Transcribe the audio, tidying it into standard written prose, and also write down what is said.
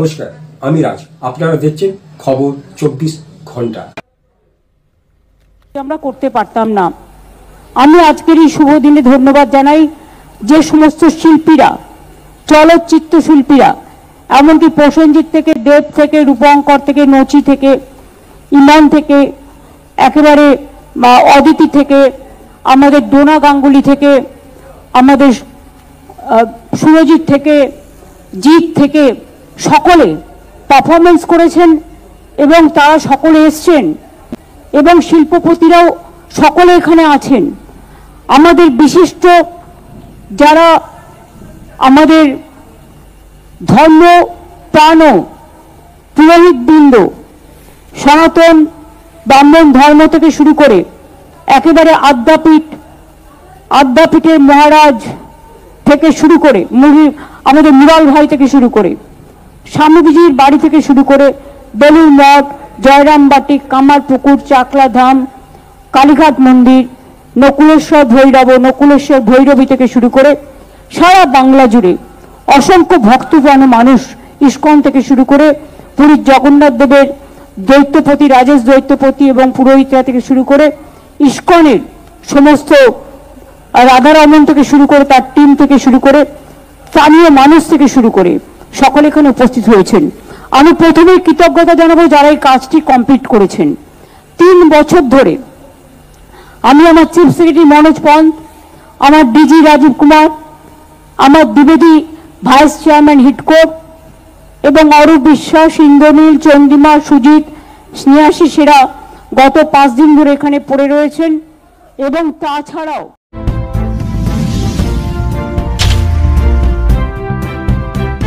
নমস্কার, আমি রাজ। আপনারা দেখছেন খবর 24 ঘন্টা। আমরা করতে পারতাম না। আমি আজকের এই শুভ দিনে ধন্যবাদ জানাই যে সমস্ত শিল্পীরা, চলচ্চিত্র শিল্পীরা, এমনকি প্রসেনজিৎ থেকে, দেব থেকে, রূপঙ্কর থেকে, নচি থেকে, ইমান থেকে, একেবারে অদিতি থেকে, আমাদের ডোনা গাঙ্গুলি থেকে, আমাদের সুরজিৎ থেকে, জিৎ থেকে, সকলে পারফরমেন্স করেছেন এবং তারা সকলে এসছেন এবং শিল্পপতিরাও সকলে এখানে আছেন। আমাদের বিশিষ্ট যারা আমাদের ধর্ম প্রাণ পুরোহিতবৃন্দ, সনাতন ব্রাহ্মণ ধর্ম থেকে শুরু করে একেবারে আদ্যাপীঠের মহারাজ থেকে শুরু করে আমাদের মুরাল ভাই থেকে শুরু করে স্বামীজির বাড়ি থেকে শুরু করে বেলুর মঠ, জয়রামবাটিক, কামারপুকুর, চাকলা ধাম, কালীঘাট মন্দির, নকুলেশ্বর ভৈরবী থেকে শুরু করে সারা বাংলা জুড়ে অসংখ্য ভক্তপ্রাণ মানুষ, ইস্কন থেকে শুরু করে পুরীর জগন্নাথ দেবের দৈত্যপতি, রাজেশ দৈত্যপতি এবং পুরোহিতরা থেকে শুরু করে ইস্কনের সমস্ত রাধারমন থেকে শুরু করে তার টিম থেকে শুরু করে স্থানীয় মানুষ থেকে শুরু করে সকলে এখানে উপস্থিত হয়েছেন। আমি প্রথমেই কৃতজ্ঞতা জানাবো যারা এই কাজটি কমপ্লিট করেছেন। 3 বছর ধরে আমি আমার চিফ সেক্রেটারি মনোজ পন্ত, আমার ডিজি রাজীব কুমার, আমার দ্বিবেদী ভাইস চেয়ারম্যান হিটকোট এবং অরূপ বিশ্বাস, ইন্দ্রনীল, চন্দ্রিমা, সুজিত, স্নেহাশী সেরা গত 5 দিন ধরে এখানে পড়ে রয়েছেন এবং তাছাড়াও